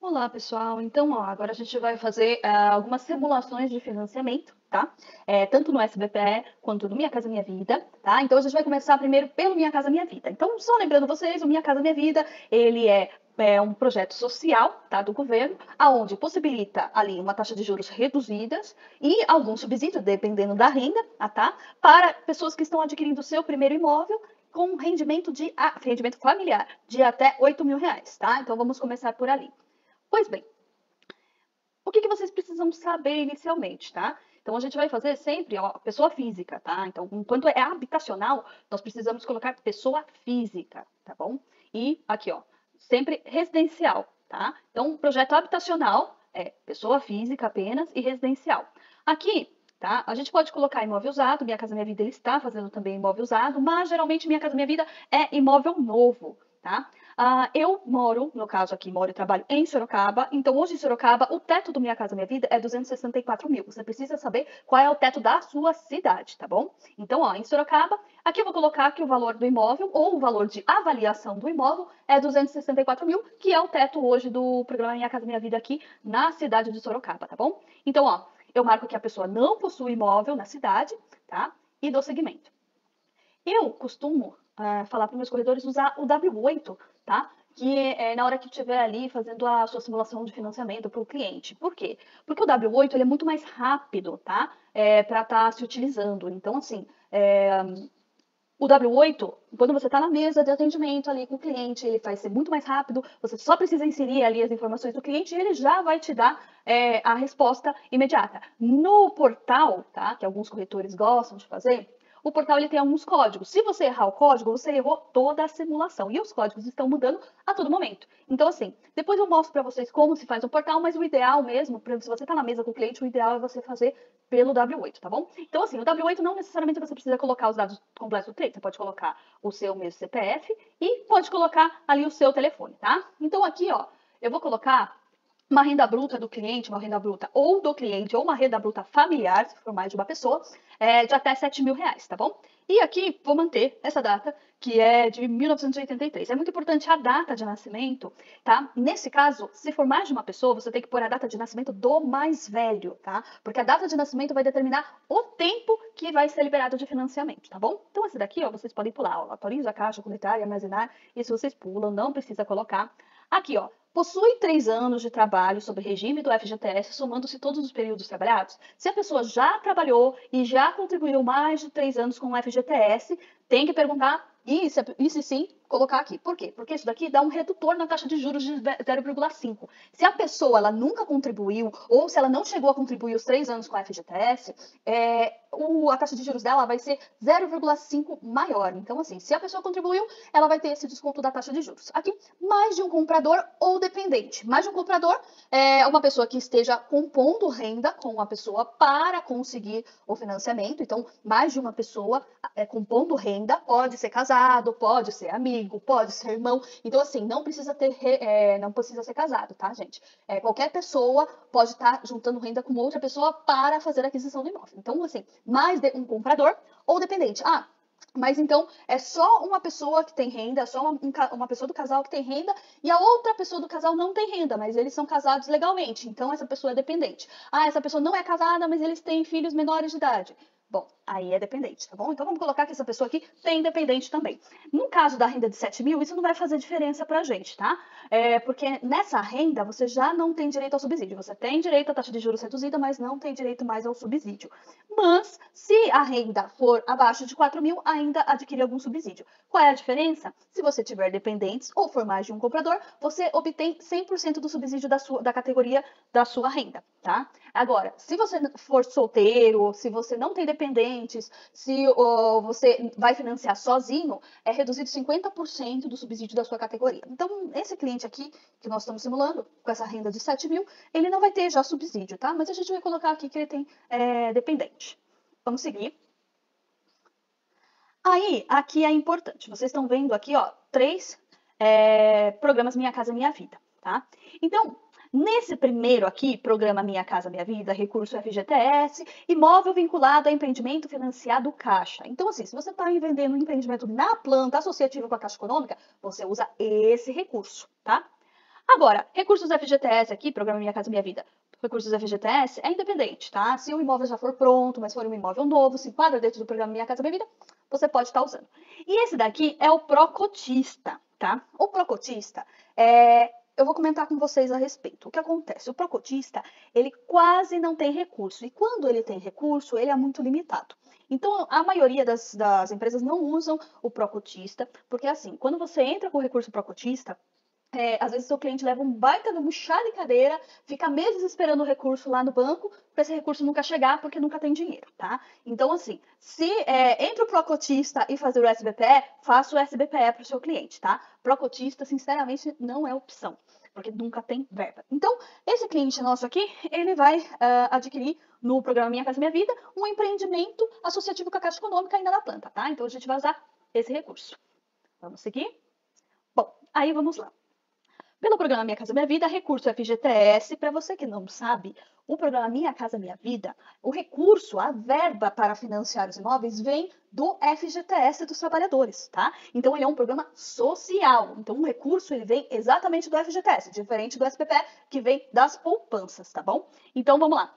Olá, pessoal. Então, ó, agora a gente vai fazer algumas simulações de financiamento, tá? Tanto no SBPE quanto no Minha Casa Minha Vida, tá? Então, a gente vai começar primeiro pelo Minha Casa Minha Vida. Então, só lembrando vocês, o Minha Casa Minha Vida, ele é um projeto social, tá, do governo, aonde possibilita ali uma taxa de juros reduzidas e algum subsídio, dependendo da renda, tá? Para pessoas que estão adquirindo o seu primeiro imóvel com rendimento familiar de até R$ 8.000, tá? Então, vamos começar por ali. Pois bem, o que vocês precisam saber inicialmente, tá? Então, a gente vai fazer sempre ó, pessoa física, tá? Então, enquanto é habitacional, nós precisamos colocar pessoa física, tá bom? E aqui, ó, sempre residencial, tá? Então, projeto habitacional é pessoa física apenas e residencial. Aqui, tá? A gente pode colocar imóvel usado, Minha Casa Minha Vida ele está fazendo também imóvel usado, mas geralmente Minha Casa Minha Vida é imóvel novo, tá? Eu moro, no caso aqui, moro e trabalho em Sorocaba. Então, hoje em Sorocaba, o teto do Minha Casa Minha Vida é 264 mil. Você precisa saber qual é o teto da sua cidade, tá bom? Então, ó, em Sorocaba, aqui eu vou colocar que o valor do imóvel ou o valor de avaliação do imóvel é 264 mil, que é o teto hoje do programa Minha Casa Minha Vida aqui na cidade de Sorocaba, tá bom? Então, ó, eu marco que a pessoa não possui imóvel na cidade, tá? E dou seguimento. Eu costumo falar para meus corredores usar o W8, tá? Que é na hora que estiver ali fazendo a sua simulação de financiamento para o cliente. Por quê? Porque o W8 ele é muito mais rápido, tá? Para estar se utilizando. Então, assim, o W8, quando você está na mesa de atendimento ali com o cliente, ele vai ser muito mais rápido, você só precisa inserir ali as informações do cliente e ele já vai te dar a resposta imediata. No portal, tá, que alguns corretores gostam de fazer, o portal ele tem alguns códigos. Se você errar o código, você errou toda a simulação. E os códigos estão mudando a todo momento. Então, assim, depois eu mostro para vocês como se faz o portal, mas o ideal mesmo, se você está na mesa com o cliente, o ideal é você fazer pelo W8, tá bom? Então, assim, o W8 não necessariamente você precisa colocar os dados completos do cliente. Você pode colocar o seu mesmo CPF e pode colocar ali o seu telefone, tá? Então, aqui, ó, eu vou colocar uma renda bruta do cliente, uma renda bruta ou do cliente, ou uma renda bruta familiar, se for mais de uma pessoa, de até R$ 7.000, tá bom? E aqui vou manter essa data, que é de 1983. É muito importante a data de nascimento, tá? Nesse caso, se for mais de uma pessoa, você tem que pôr a data de nascimento do mais velho, tá? Porque a data de nascimento vai determinar o tempo que vai ser liberado de financiamento, tá bom? Então, esse daqui, ó, vocês podem pular, ó, autoriza a caixa comunitária, armazenar, isso vocês pulam, não precisa colocar. Aqui, ó, possui 3 anos de trabalho sob regime do FGTS, somando-se todos os períodos trabalhados? Se a pessoa já trabalhou e já contribuiu mais de 3 anos com o FGTS, tem que perguntar e se sim, colocar aqui. Por quê? Porque isso daqui dá um redutor na taxa de juros de 0,5. Se a pessoa ela nunca contribuiu ou se ela não chegou a contribuir os 3 anos com a FGTS, a taxa de juros dela vai ser 0,5 maior. Então, assim, se a pessoa contribuiu, ela vai ter esse desconto da taxa de juros. Aqui, mais de um comprador ou dependente. Mais de um comprador é uma pessoa que esteja compondo renda com uma pessoa para conseguir o financiamento. Então, mais de uma pessoa compondo renda, pode ser casado, pode ser amigo, pode ser irmão. Então, assim, não precisa ser casado, tá, gente? Qualquer pessoa pode estar juntando renda com outra pessoa para fazer a aquisição do imóvel. Então, assim, mais de um comprador ou dependente. Mas então é só uma pessoa que tem renda, só uma pessoa do casal que tem renda e a outra pessoa do casal não tem renda, mas eles são casados legalmente, então essa pessoa é dependente. Essa pessoa não é casada, mas eles têm filhos menores de idade. Bom, aí é dependente, tá bom? Então vamos colocar que essa pessoa aqui tem dependente também. No caso da renda de 7.000, isso não vai fazer diferença pra gente, tá? Porque nessa renda você já não tem direito ao subsídio. Você tem direito à taxa de juros reduzida, mas não tem direito mais ao subsídio. Mas, se a renda for abaixo de 4.000, ainda adquire algum subsídio. Qual é a diferença? Se você tiver dependentes ou for mais de um comprador, você obtém 100% do subsídio da categoria da sua renda, tá? Agora, se você for solteiro, se você não tem dependentes, se você vai financiar sozinho, é reduzido 50% do subsídio da sua categoria. Então, esse cliente aqui, que nós estamos simulando, com essa renda de 7.000, ele não vai ter já subsídio, tá? Mas a gente vai colocar aqui que ele tem dependente. Vamos seguir. Aí, aqui é importante. Vocês estão vendo aqui, ó, 3 programas Minha Casa Minha Vida, tá? Então, nesse primeiro aqui, programa Minha Casa Minha Vida, recurso FGTS, imóvel vinculado a empreendimento financiado Caixa. Então, assim, se você está vendendo um empreendimento na planta associativa com a Caixa Econômica, você usa esse recurso, tá? Agora, recursos FGTS aqui, Programa Minha Casa Minha Vida, recursos FGTS é independente, tá? Se o imóvel já for pronto, mas for um imóvel novo, se enquadra dentro do Programa Minha Casa Minha Vida, você pode estar usando. E esse daqui é o Procotista, tá? O Procotista eu vou comentar com vocês a respeito. O que acontece? O Procotista, ele quase não tem recurso. E quando ele tem recurso, ele é muito limitado. Então, a maioria das empresas não usam o Procotista, porque assim, quando você entra com o recurso Procotista, às vezes o seu cliente leva um baita de um chá de cadeira, fica meses esperando o recurso lá no banco, para esse recurso nunca chegar, porque nunca tem dinheiro, tá? Então, assim, se entre o Procotista e fazer o SBPE, faça o SBPE para o seu cliente, tá? Procotista, sinceramente, não é opção, porque nunca tem verba. Então, esse cliente nosso aqui, ele vai adquirir no programa Minha Casa Minha Vida um empreendimento associativo com a Caixa Econômica ainda na planta, tá? Então, a gente vai usar esse recurso. Vamos seguir? Bom, aí vamos lá. Pelo programa Minha Casa Minha Vida, recurso FGTS. Para você que não sabe, o programa Minha Casa Minha Vida, o recurso, a verba para financiar os imóveis vem do FGTS dos trabalhadores, tá? Então, ele é um programa social. Então, o recurso, ele vem exatamente do FGTS, diferente do SPPE, que vem das poupanças, tá bom? Então, vamos lá.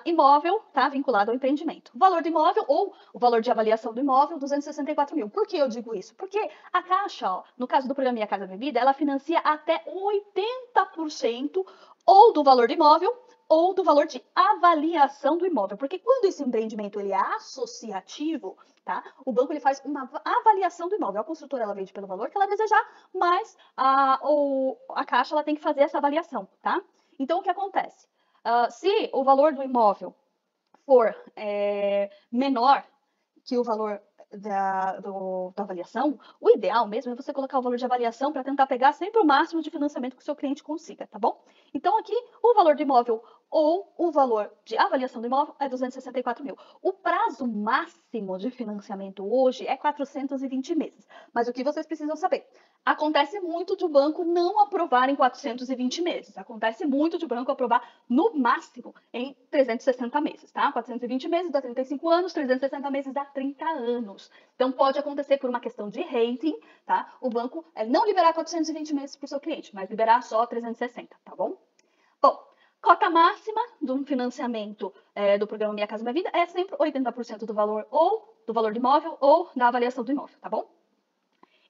Imóvel, tá? Vinculado ao empreendimento. O valor do imóvel ou o valor de avaliação do imóvel, 264 mil. Por que eu digo isso? Porque a Caixa, ó, no caso do programa Minha Casa Minha Vida, ela financia até 80% ou do valor do imóvel ou do valor de avaliação do imóvel. Porque quando esse empreendimento ele é associativo, tá? O banco ele faz uma avaliação do imóvel. A construtora ela vende pelo valor que ela desejar, mas a Caixa ela tem que fazer essa avaliação, tá? Então, o que acontece? Se o valor do imóvel for menor que o valor da avaliação, o ideal mesmo é você colocar o valor de avaliação para tentar pegar sempre o máximo de financiamento que o seu cliente consiga, tá bom? Então, aqui, o valor do imóvel ou o valor de avaliação do imóvel é 264 mil. O prazo máximo de financiamento hoje é 420 meses. Mas o que vocês precisam saber? Acontece muito de o banco não aprovar em 420 meses. Acontece muito de o banco aprovar no máximo em 360 meses, tá? 420 meses dá 35 anos, 360 meses dá 30 anos. Então, pode acontecer por uma questão de rating, tá? O banco não liberar 420 meses para o seu cliente, mas liberar só 360, tá bom? Bom, cota máxima de um financiamento do programa Minha Casa Minha Vida é sempre 80% do valor ou do valor do imóvel ou da avaliação do imóvel, tá bom?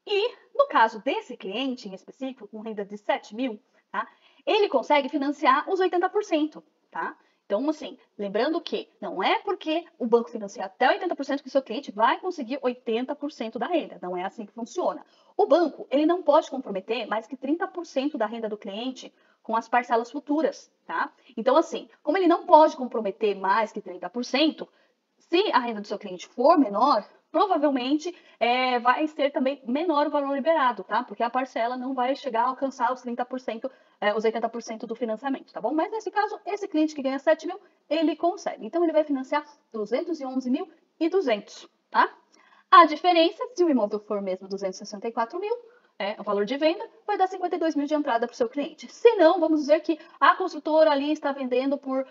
E no caso desse cliente em específico, com renda de 7 mil, tá? Ele consegue financiar os 80%, tá? Então, assim, lembrando que não é porque o banco financia até 80% que o seu cliente vai conseguir 80% da renda. Não é assim que funciona. O banco, ele não pode comprometer mais que 30% da renda do cliente com as parcelas futuras, tá? Então, assim, como ele não pode comprometer mais que 30%, se a renda do seu cliente for menor, provavelmente vai ser também menor o valor liberado, tá? Porque a parcela não vai chegar a alcançar os 30%, os 80% do financiamento, tá bom? Mas nesse caso, esse cliente que ganha 7 mil, ele consegue. Então, ele vai financiar 211.200, tá? A diferença, se o imóvel for mesmo 264 mil, o valor de venda, vai dar 52 mil de entrada para o seu cliente. Se não, vamos dizer que a construtora ali está vendendo por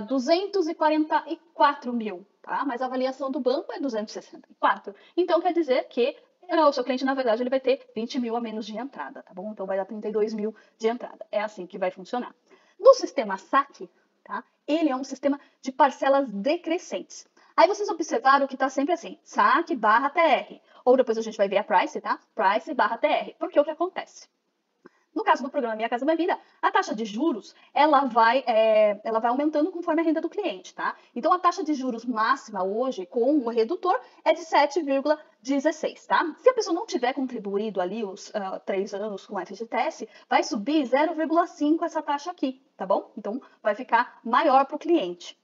244 mil, tá? Mas a avaliação do banco é 264. Então, quer dizer que o seu cliente, na verdade, ele vai ter 20 mil a menos de entrada, tá bom? Então, vai dar 32 mil de entrada. É assim que vai funcionar. No sistema SAC, tá? Ele é um sistema de parcelas decrescentes. Aí vocês observaram que está sempre assim, SAC barra TR. Ou depois a gente vai ver a price, tá? Price barra TR. Porque o que acontece? No caso do programa Minha Casa Minha Vida, a taxa de juros, ela vai aumentando conforme a renda do cliente, tá? Então, a taxa de juros máxima hoje, com o redutor, é de 7,16, tá? Se a pessoa não tiver contribuído ali os 3 anos com o FGTS, vai subir 0,5 essa taxa aqui, tá bom? Então, vai ficar maior para o cliente.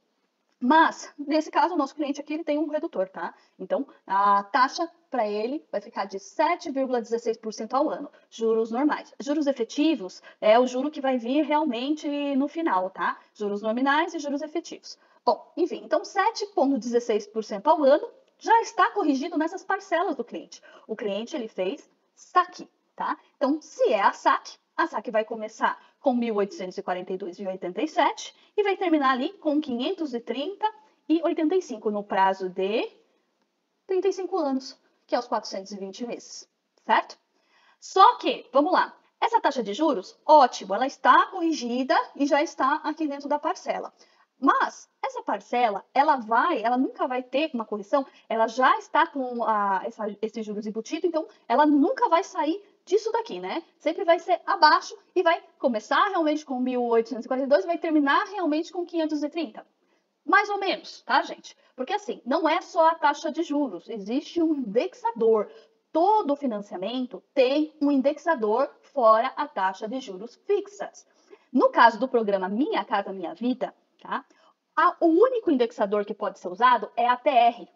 Mas, nesse caso, o nosso cliente aqui ele tem um redutor, tá? Então, a taxa para ele vai ficar de 7,16% ao ano. Juros normais. Juros efetivos é o juro que vai vir realmente no final, tá? Juros nominais e juros efetivos. Bom, enfim, então 7,16% ao ano já está corrigido nessas parcelas do cliente. O cliente ele fez saque, tá? Então, se é a SAC vai começar com 1.842,87 e vai terminar ali com 530,85 no prazo de 35 anos, que é os 420 meses, certo? Só que, vamos lá, Essa taxa de juros, ótimo, ela está corrigida e já está aqui dentro da parcela. Mas essa parcela, ela nunca vai ter uma correção, ela já está com esse juros embutido, então ela nunca vai sair disso daqui, né? Sempre vai ser abaixo e vai começar realmente com 1.842 e vai terminar realmente com 530. Mais ou menos, tá, gente? Porque assim, não é só a taxa de juros, existe um indexador. Todo financiamento tem um indexador fora a taxa de juros fixas. No caso do programa Minha Casa Minha Vida, tá? O único indexador que pode ser usado é a TR,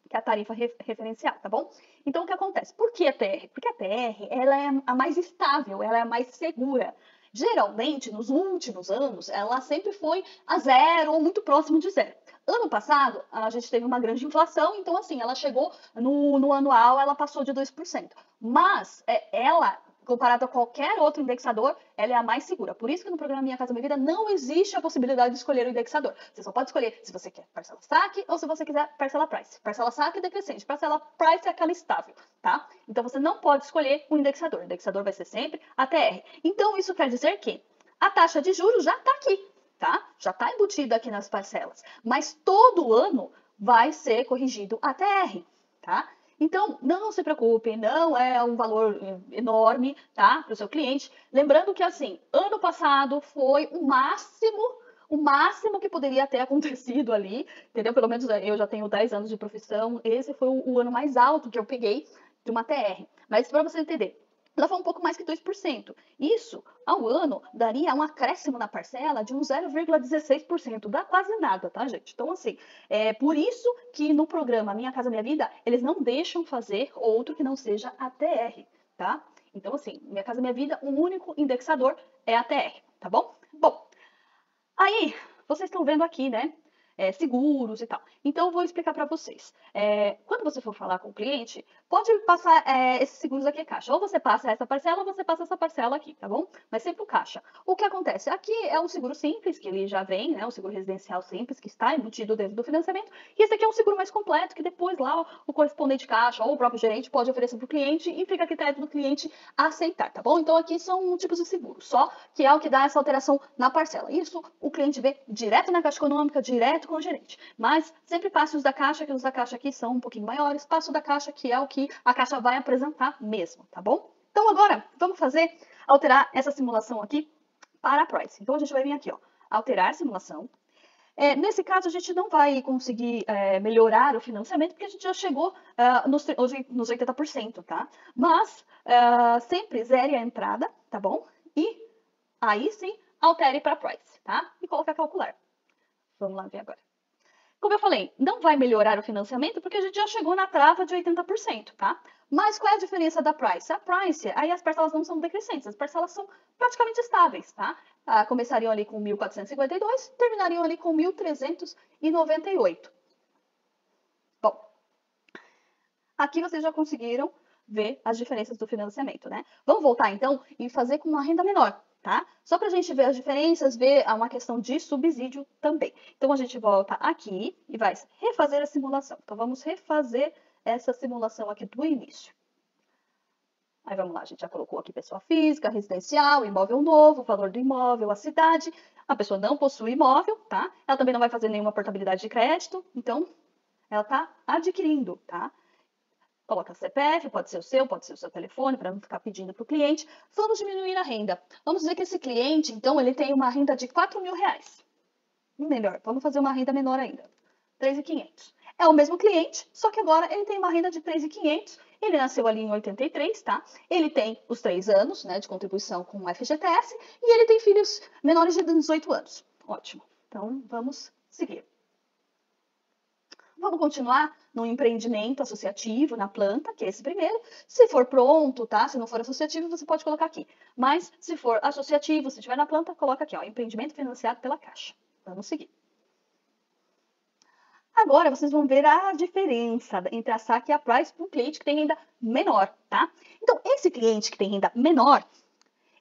que é a tarifa referencial, tá bom? Então, o que acontece? Por que a TR? Porque a TR, ela é a mais estável, ela é a mais segura. Geralmente, nos últimos anos, ela sempre foi a zero ou muito próximo de zero. Ano passado, a gente teve uma grande inflação, então, assim, ela chegou no anual, ela passou de 2%. Mas ela, comparado a qualquer outro indexador, ela é a mais segura. Por isso que no programa Minha Casa Minha Vida não existe a possibilidade de escolher o indexador. Você só pode escolher se você quer parcela saque ou se você quiser parcela price. Parcela saque é decrescente, parcela price é aquela estável, tá? Então você não pode escolher o indexador. O indexador vai ser sempre a TR. Então isso quer dizer que a taxa de juros já está aqui, tá? Já está embutida aqui nas parcelas. Mas todo ano vai ser corrigido a TR, tá? Então, não se preocupe, não é um valor enorme, tá, para o seu cliente. Lembrando que, assim, ano passado foi o máximo que poderia ter acontecido ali, entendeu? Pelo menos eu já tenho 10 anos de profissão, esse foi o ano mais alto que eu peguei de uma TR. Mas para você entender, ela foi um pouco mais que 2%. Isso, ao ano, daria um acréscimo na parcela de um 0,16%. Dá quase nada, tá, gente? Então, assim, é por isso que no programa Minha Casa Minha Vida, eles não deixam fazer outro que não seja a TR, tá? Então, assim, Minha Casa Minha Vida, o único indexador é a TR, tá bom? Bom, aí, vocês estão vendo aqui, né? Seguros e tal. Então, eu vou explicar para vocês. Quando você for falar com o cliente, pode passar esses seguros aqui em caixa. Ou você passa essa parcela, ou você passa essa parcela aqui, tá bom? Mas sempre o caixa. O que acontece? Aqui é um seguro simples, que ele já vem, né? Um seguro residencial simples, que está embutido dentro do financiamento. E esse aqui é um seguro mais completo, que depois lá o correspondente caixa ou o próprio gerente pode oferecer para o cliente e fica a critério do cliente aceitar, tá bom? Então, aqui são tipos de seguro, só que é o que dá essa alteração na parcela. Isso o cliente vê direto na Caixa Econômica, direto com o gerente. Mas sempre passe os da Caixa, que os da Caixa aqui são um pouquinho maiores. Passe o da Caixa, que é o que a Caixa vai apresentar mesmo, tá bom? Então agora, vamos alterar essa simulação aqui para a Price. Então a gente vai vir aqui, ó, alterar simulação. Nesse caso, a gente não vai conseguir melhorar o financiamento, porque a gente já chegou nos 80%, tá? Mas sempre zere a entrada, tá bom? E aí sim, altere para Price, tá? E colocar calcular. Vamos lá ver agora. Como eu falei, não vai melhorar o financiamento porque a gente já chegou na trava de 80%, tá? Mas qual é a diferença da Price? A Price, aí as parcelas não são decrescentes, as parcelas são praticamente estáveis, tá? Começariam ali com 1.452, terminariam ali com 1.398. Bom, aqui vocês já conseguiram ver as diferenças do financiamento, né? Vamos voltar então e fazer com uma renda menor, tá? Só para a gente ver as diferenças, ver uma questão de subsídio também. Então, a gente volta aqui e vai refazer a simulação. Então, vamos refazer essa simulação aqui do início. Aí, vamos lá, a gente já colocou aqui pessoa física, residencial, imóvel novo, valor do imóvel, a cidade. A pessoa não possui imóvel, tá? Ela também não vai fazer nenhuma portabilidade de crédito, então, ela está adquirindo, tá? Coloca CPF, pode ser o seu telefone, para não ficar pedindo para o cliente. Vamos diminuir a renda. Vamos dizer que esse cliente, então, ele tem uma renda de R$4.000. Melhor, vamos fazer uma renda menor ainda. 3.500. É o mesmo cliente, só que agora ele tem uma renda de 3.500. Ele nasceu ali em 83, tá? Ele tem os 3 anos, né, de contribuição com o FGTS e ele tem filhos menores de 18 anos. Ótimo. Então, vamos seguir. Vamos continuar no empreendimento associativo, na planta, que é esse primeiro. Se for pronto, tá? Se não for associativo, você pode colocar aqui. Mas, se for associativo, se estiver na planta, coloca aqui, ó, empreendimento financiado pela Caixa. Vamos seguir. Agora, vocês vão ver a diferença entre a saque e a Price para um cliente que tem renda menor, tá? Então, esse cliente que tem renda menor,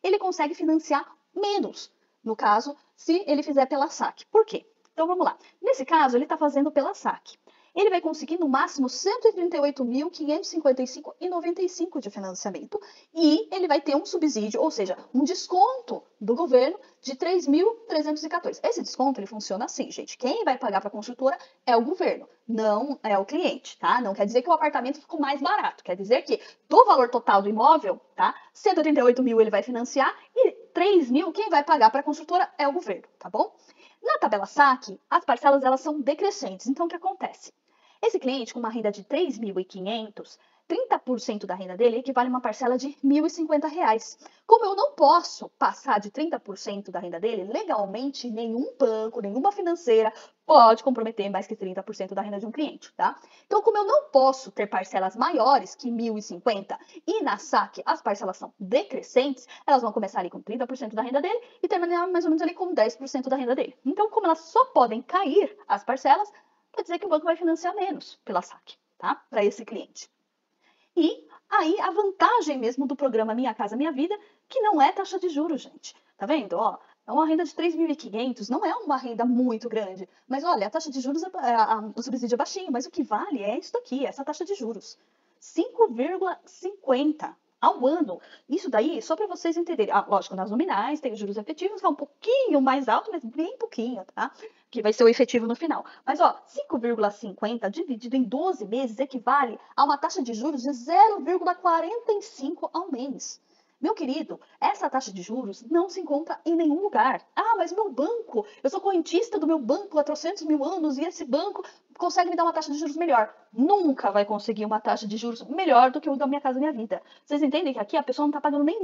ele consegue financiar menos, no caso, se ele fizer pela saque. Por quê? Então, vamos lá. Nesse caso, ele está fazendo pela saque. ele vai conseguir no máximo R$ 138.555,95 de financiamento e ele vai ter um subsídio, ou seja, um desconto do governo de R$ 3.314. Esse desconto ele funciona assim, gente. Quem vai pagar para a construtora é o governo, não é o cliente, tá? Não quer dizer que o apartamento ficou mais barato, quer dizer que do valor total do imóvel, tá? 138 mil ele vai financiar e 3 mil quem vai pagar para a construtora é o governo, tá bom? Na tabela saque, as parcelas elas são decrescentes. Então, o que acontece? Esse cliente com uma renda de R$ 3.500, 30% da renda dele equivale a uma parcela de R$ 1.050. Como eu não posso passar de 30% da renda dele, legalmente nenhum banco, nenhuma financeira pode comprometer mais que 30% da renda de um cliente, tá? Então, como eu não posso ter parcelas maiores que 1.050 e na saque as parcelas são decrescentes, elas vão começar ali com 30% da renda dele e terminar mais ou menos ali com 10% da renda dele. Então, como elas só podem cair as parcelas, quer dizer que o banco vai financiar menos pela saque, tá? Para esse cliente. E aí a vantagem mesmo do programa Minha Casa Minha Vida, que não é taxa de juros, gente. Tá vendo? Ó, é uma renda de 3.500, não é uma renda muito grande. Mas olha, a taxa de juros, o subsídio é baixinho, mas o que vale é isso daqui, essa taxa de juros. 5,50 ao ano. Isso daí, só para vocês entenderem. Ah, lógico, nas nominais tem os juros efetivos, que é um pouquinho mais alto, mas bem pouquinho, tá? Que vai ser o efetivo no final. Mas, ó, 5,50 dividido em 12 meses equivale a uma taxa de juros de 0,45 ao mês. Meu querido, essa taxa de juros não se encontra em nenhum lugar. Ah, mas meu banco, eu sou correntista do meu banco há 300 mil anos e esse banco consegue me dar uma taxa de juros melhor. Nunca vai conseguir uma taxa de juros melhor do que o da Minha Casa Minha Vida. Vocês entendem que aqui a pessoa não está pagando nem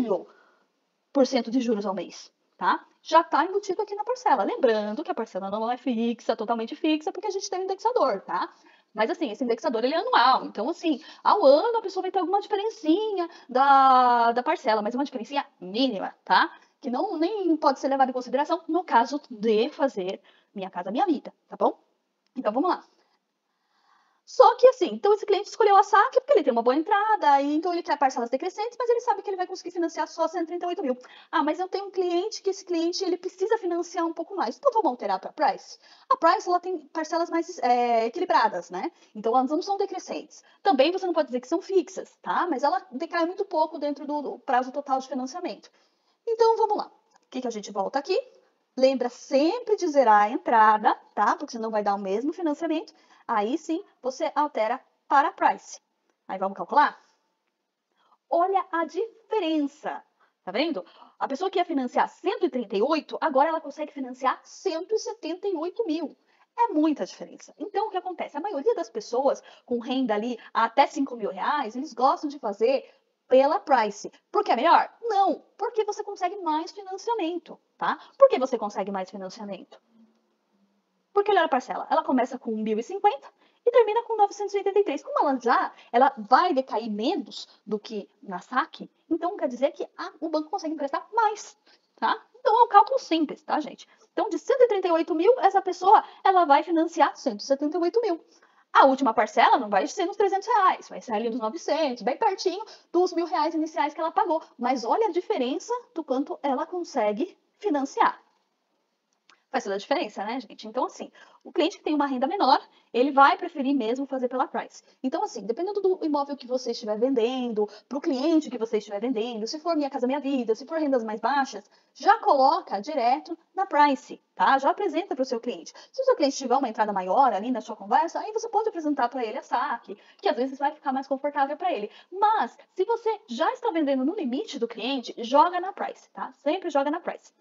0,5% de juros ao mês, tá? Já está embutido aqui na parcela. Lembrando que a parcela não é fixa, totalmente fixa, porque a gente tem um indexador, tá? Mas assim, esse indexador ele é anual. Então, assim, ao ano a pessoa vai ter alguma diferencinha da parcela, mas é uma diferencinha mínima, tá? Que não nem pode ser levada em consideração no caso de fazer Minha Casa Minha Vida, tá bom? Então, vamos lá. Só que assim, então esse cliente escolheu a saque porque ele tem uma boa entrada, e então ele quer parcelas decrescentes, mas ele sabe que ele vai conseguir financiar só 138 mil. Ah, mas eu tenho um cliente que esse cliente ele precisa financiar um pouco mais. Então vamos alterar para a Price. A Price ela tem parcelas mais equilibradas, né? Então elas não são decrescentes. Também você não pode dizer que são fixas, tá? Mas ela decai muito pouco dentro do prazo total de financiamento. Então vamos lá. O que a gente volta aqui? Lembra sempre de zerar a entrada, tá? Porque senão vai dar o mesmo financiamento. Aí sim, você altera para price. Aí vamos calcular? Olha a diferença. Tá vendo? A pessoa que ia financiar 138, agora ela consegue financiar 178 mil. É muita diferença. Então, o que acontece? A maioria das pessoas com renda ali até 5 mil reais, eles gostam de fazer pela Price. Porque é melhor? Não, porque você consegue mais financiamento, tá? Por que você consegue mais financiamento? Porque olha a parcela, ela começa com 1.050 e termina com 983. Como ela vai decair menos do que na saque, então quer dizer que o banco consegue emprestar mais, tá? Então é um cálculo simples, tá, gente? Então de 138 mil, essa pessoa ela vai financiar 178 mil. A última parcela não vai ser nos 300 reais, vai ser ali nos 900, bem pertinho dos R$ 1.000 iniciais que ela pagou. Mas olha a diferença do quanto ela consegue financiar. Faz toda a diferença, né, gente? Então, assim, o cliente que tem uma renda menor, ele vai preferir mesmo fazer pela Price. Então, assim, dependendo do imóvel que você estiver vendendo, para o cliente que você estiver vendendo, se for Minha Casa Minha Vida, se for rendas mais baixas, já coloca direto na Price, tá? Já apresenta para o seu cliente. Se o seu cliente tiver uma entrada maior ali na sua conversa, aí você pode apresentar para ele a saque, que às vezes vai ficar mais confortável para ele. Mas, se você já está vendendo no limite do cliente, joga na Price, tá? Sempre joga na Price.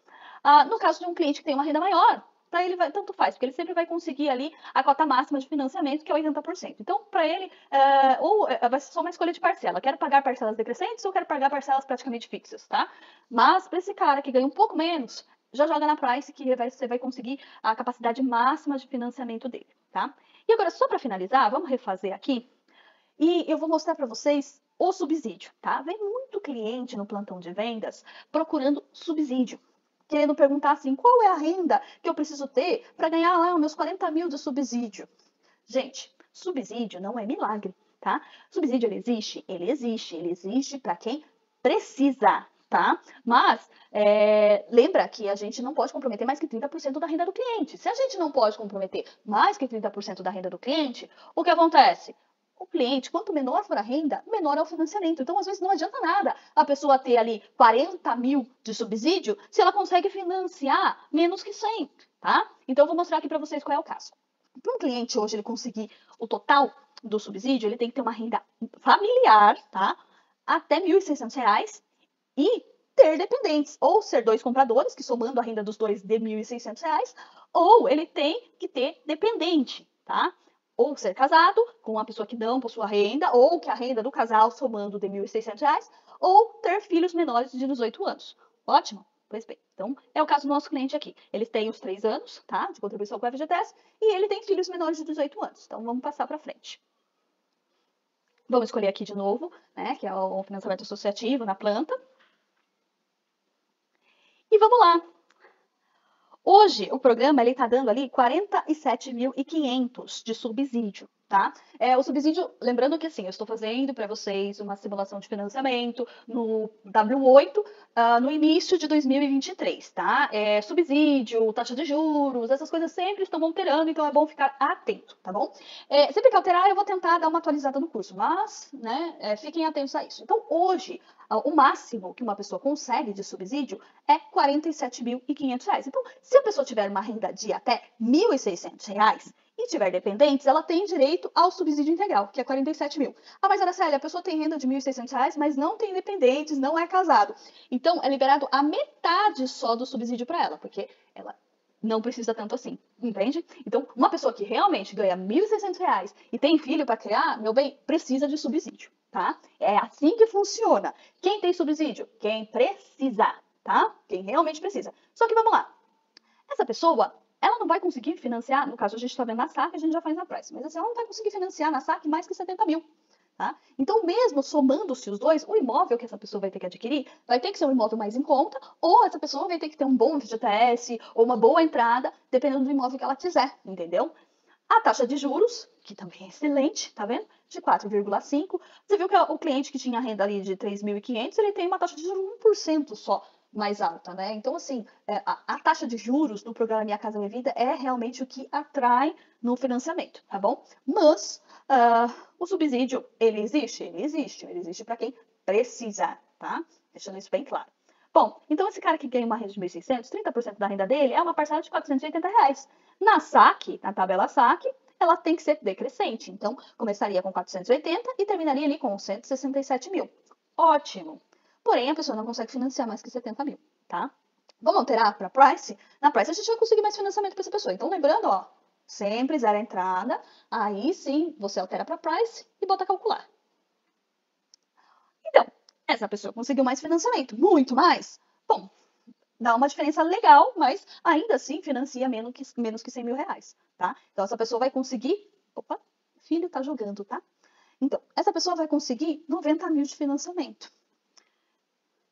No caso de um cliente que tem uma renda maior, para ele tanto faz, porque ele sempre vai conseguir ali a cota máxima de financiamento, que é 80%. Então, para ele, vai ser só uma escolha de parcela. Quero pagar parcelas decrescentes ou quero pagar parcelas praticamente fixas, tá? Mas, para esse cara que ganha um pouco menos, já joga na Price que você vai conseguir a capacidade máxima de financiamento dele, tá? E agora, só para finalizar, vamos refazer aqui. E eu vou mostrar para vocês o subsídio, tá? Vem muito cliente no plantão de vendas procurando subsídio, querendo perguntar assim, qual é a renda que eu preciso ter para ganhar lá os meus 40 mil de subsídio? Gente, subsídio não é milagre, tá? Subsídio ele existe para quem precisa, tá? Mas lembra que a gente não pode comprometer mais que 30% da renda do cliente. Se a gente não pode comprometer mais que 30% da renda do cliente, o que acontece? O cliente, quanto menor for a renda, menor é o financiamento. Então, às vezes, não adianta nada a pessoa ter ali 40 mil de subsídio se ela consegue financiar menos que 100, tá? Então, eu vou mostrar aqui para vocês qual é o caso. Para um cliente hoje ele conseguir o total do subsídio, ele tem que ter uma renda familiar, tá? Até R$ 1.600 e ter dependentes, ou ser dois compradores, que somando a renda dos dois dê R$ 1.600, ou ele tem que ter dependente, tá? Ou ser casado com uma pessoa que não possua renda, ou que a renda do casal somando dê R$ 1.600, ou ter filhos menores de 18 anos. Ótimo? Pois bem, então é o caso do nosso cliente aqui. Ele tem os 3 anos, tá, de contribuição com o FGTS, e ele tem filhos menores de 18 anos. Então vamos passar para frente. Vamos escolher aqui de novo, né, que é o financiamento associativo na planta. E vamos lá. Hoje, o programa está dando ali 47.500 de subsídio, tá? O subsídio, lembrando que assim, eu estou fazendo para vocês uma simulação de financiamento no W8, no início de 2023, tá? Subsídio, taxa de juros, essas coisas sempre estão alterando, então é bom ficar atento, tá bom? Sempre que alterar, eu vou tentar dar uma atualizada no curso, mas, né, fiquem atentos a isso. Então, hoje, o máximo que uma pessoa consegue de subsídio é R$ 47.500. Então, se a pessoa tiver uma renda de até R$ 1.600 e tiver dependentes, ela tem direito ao subsídio integral, que é 47 mil. Ah, mas Araceli, a pessoa tem renda de R$ 1.600, mas não tem dependentes, não é casado. Então, é liberado a metade só do subsídio para ela, porque ela não precisa tanto assim, entende? Então, uma pessoa que realmente ganha R$ 1.600 e tem filho para criar, meu bem, precisa de subsídio, tá? É assim que funciona. Quem tem subsídio? Quem precisa, tá? Quem realmente precisa. Só que vamos lá. Essa pessoa, ela não vai conseguir financiar, no caso a gente está vendo na SAC, a gente já faz na Price, mas assim, ela não vai conseguir financiar na SAC mais que 70 mil. Tá? Então, mesmo somando-se os dois, o imóvel que essa pessoa vai ter que adquirir vai ter que ser um imóvel mais em conta, ou essa pessoa vai ter que ter um bom FGTS ou uma boa entrada, dependendo do imóvel que ela quiser, entendeu? A taxa de juros, que também é excelente, tá vendo? De 4,5. Você viu que o cliente que tinha renda ali de 3.500, ele tem uma taxa de juros 1% só mais alta, né? Então, assim, a taxa de juros no programa Minha Casa Minha Vida é realmente o que atrai no financiamento, tá bom? Mas o subsídio, ele existe? Ele existe para quem precisa, tá? Deixando isso bem claro. Bom, então esse cara que ganha uma renda de 1.600, 30% da renda dele é uma parcela de R$ 480. Na SAC, na tabela SAC, ela tem que ser decrescente. Então, começaria com 480 e terminaria ali com 167 mil. Ótimo. Porém, a pessoa não consegue financiar mais que 70 mil, tá? Vamos alterar para Price? Na Price a gente vai conseguir mais financiamento para essa pessoa. Então, lembrando, ó, sempre zero a entrada. Aí sim, você altera para Price e bota calcular. Então, essa pessoa conseguiu mais financiamento, muito mais. Bom, dá uma diferença legal, mas ainda assim financia menos que R$ 100 mil, tá? Então, essa pessoa vai conseguir... Opa, filho tá jogando, tá? Então, essa pessoa vai conseguir 90 mil de financiamento.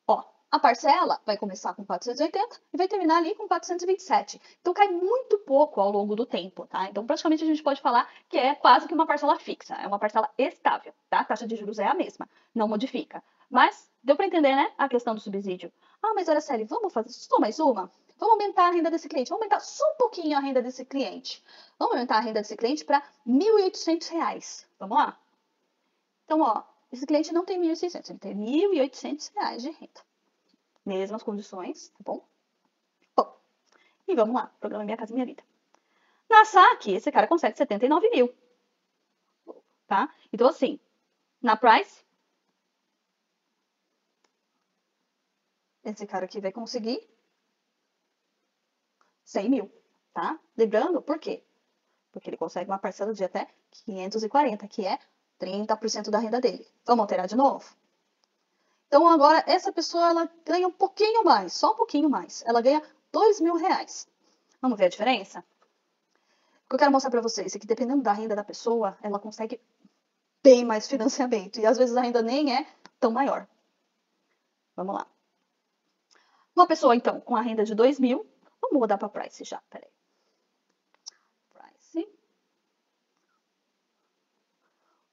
Ó, a parcela vai começar com 480 e vai terminar ali com 427. Então, cai muito pouco ao longo do tempo, tá? Então, praticamente a gente pode falar que é quase que uma parcela fixa, é uma parcela estável, tá? A taxa de juros é a mesma, não modifica. Mas, deu para entender, né, a questão do subsídio. Ah, mas olha, Célia, vamos fazer só mais uma? Vamos aumentar a renda desse cliente, vamos aumentar só um pouquinho a renda desse cliente. Vamos aumentar a renda desse cliente para R$ 1.800. Vamos lá? Então, ó, esse cliente não tem 1.600, ele tem R$ 1.800 de renda. Mesmas condições, tá bom? Bom, e vamos lá, programa Minha Casa Minha Vida. Na SAC, esse cara consegue 79 mil, tá? Então, assim, na Price, esse cara aqui vai conseguir 100 mil, tá? Lembrando, por quê? Porque ele consegue uma parcela de até 540, que é 30% da renda dele. Vamos alterar de novo? Então, agora, essa pessoa, ela ganha um pouquinho mais, só um pouquinho mais. Ela ganha R$ 2.000. Vamos ver a diferença? O que eu quero mostrar para vocês é que, dependendo da renda da pessoa, ela consegue bem mais financiamento. E, às vezes, a renda nem é tão maior. Vamos lá. Uma pessoa, então, com a renda de 2 mil, vamos mudar para Price já, peraí. Price.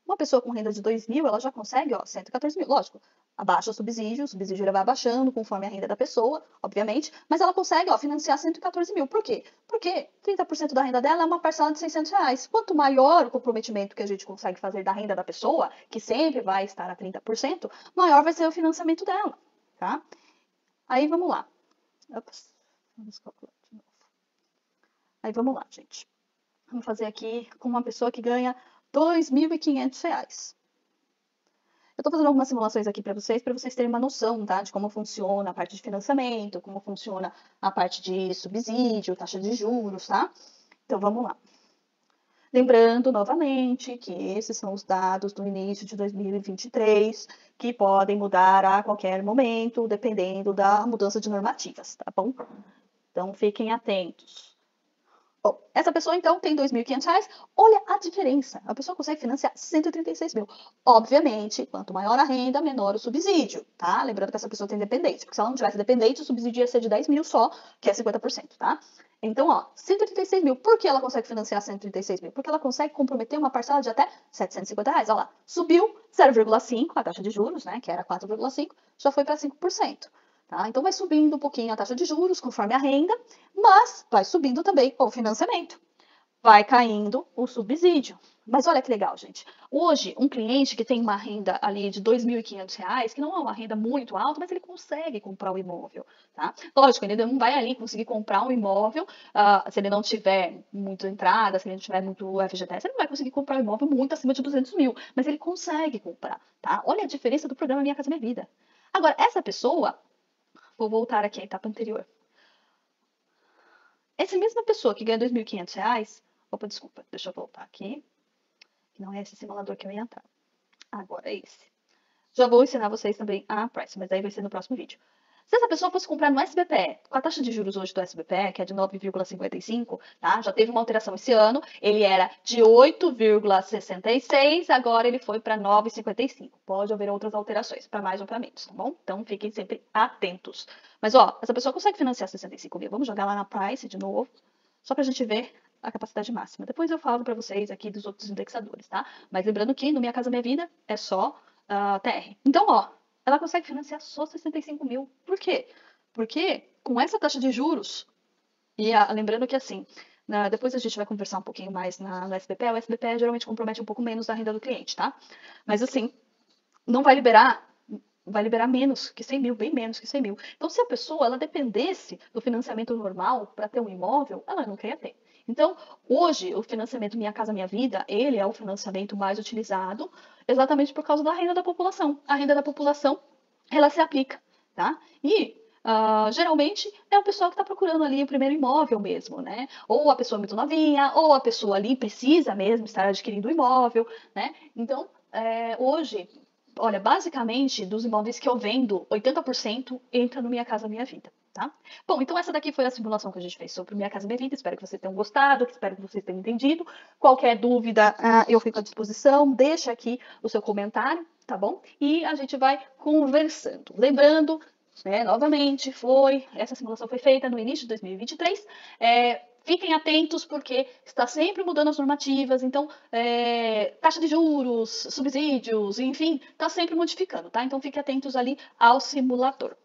Uma pessoa com renda de 2 mil, ela já consegue, ó, 114 mil. Lógico, abaixa o subsídio ele vai abaixando conforme a renda da pessoa, obviamente, mas ela consegue, ó, financiar 114 mil. Por quê? Porque 30% da renda dela é uma parcela de 600 reais. Quanto maior o comprometimento que a gente consegue fazer da renda da pessoa, que sempre vai estar a 30%, maior vai ser o financiamento dela, tá? Aí vamos lá. Ops, vamos calcular de novo. Aí vamos lá, gente. Vamos fazer aqui com uma pessoa que ganha R$ 2.500. Eu estou fazendo algumas simulações aqui para vocês terem uma noção, tá, de como funciona a parte de financiamento, como funciona a parte de subsídio, taxa de juros, tá? Então, vamos lá. Lembrando, novamente, que esses são os dados do início de 2023, que podem mudar a qualquer momento, dependendo da mudança de normativas, tá bom? Então, fiquem atentos. Bom, essa pessoa, então, tem R$ 2.500. Olha a diferença. A pessoa consegue financiar 136 mil. Obviamente, quanto maior a renda, menor o subsídio, tá? Lembrando que essa pessoa tem dependente. Porque se ela não tivesse dependente, o subsídio ia ser de 10 mil só, que é 50%, tá? Então, ó, 136 mil. Por que ela consegue financiar 136 mil? Porque ela consegue comprometer uma parcela de até R$ 750. Olha lá, subiu 0,5 a taxa de juros, né? Que era 4,5, já foi para 5%. Tá? Então, vai subindo um pouquinho a taxa de juros conforme a renda, mas vai subindo também o financiamento. Vai caindo o subsídio. Mas olha que legal, gente. Hoje, um cliente que tem uma renda ali de R$ 2.500, que não é uma renda muito alta, mas ele consegue comprar o imóvel, tá? Lógico, ele não vai ali conseguir comprar um imóvel se ele não tiver muita entrada, se ele não tiver muito FGTS, ele não vai conseguir comprar um imóvel muito acima de 200 mil, mas ele consegue comprar, tá? Olha a diferença do programa Minha Casa Minha Vida. Agora, essa pessoa, vou voltar aqui à etapa anterior. Essa mesma pessoa que ganha R$ 2.500, opa, desculpa, deixa eu voltar aqui, que não é esse simulador que eu ia entrar. Agora é esse. Já vou ensinar vocês também a price, mas aí vai ser no próximo vídeo. Se essa pessoa fosse comprar no SBPE, com a taxa de juros hoje do SBPE, que é de 9,55, tá? Já teve uma alteração esse ano, ele era de 8,66, agora ele foi para 9,55. Pode haver outras alterações, para mais ou para menos, tá bom? Então fiquem sempre atentos. Mas ó, essa pessoa consegue financiar 65 mil. Vamos jogar lá na price de novo, só para a gente ver a capacidade máxima. Depois eu falo para vocês aqui dos outros indexadores, tá? Mas lembrando que no Minha Casa Minha Vida é só TR. Então, ó, ela consegue financiar só 65 mil. Por quê? Porque com essa taxa de juros, e lembrando que assim, depois a gente vai conversar um pouquinho mais no SBPE, o SBPE geralmente compromete um pouco menos da renda do cliente, tá? Mas assim, não vai liberar menos que 100 mil, bem menos que 100 mil. Então, se a pessoa ela dependesse do financiamento normal para ter um imóvel, ela não queria ter. Então, hoje, o financiamento Minha Casa Minha Vida, ele é o financiamento mais utilizado exatamente por causa da renda da população. A renda da população, ela se aplica, tá? E geralmente é o pessoal que está procurando ali o primeiro imóvel mesmo, né? Ou a pessoa muito novinha, ou a pessoa ali precisa mesmo estar adquirindo o imóvel, né? Então, hoje, olha, basicamente, dos imóveis que eu vendo, 80% entra no Minha Casa Minha Vida, tá? Bom, então essa daqui foi a simulação que a gente fez sobre Minha Casa Minha Vida. Espero que vocês tenham gostado, espero que vocês tenham entendido. Qualquer dúvida, eu fico à disposição. Deixa aqui o seu comentário, tá bom? E a gente vai conversando. Lembrando, novamente, essa simulação foi feita no início de 2023. Fiquem atentos porque está sempre mudando as normativas, então taxa de juros, subsídios, enfim, está sempre modificando, tá? Então fiquem atentos ali ao simulador.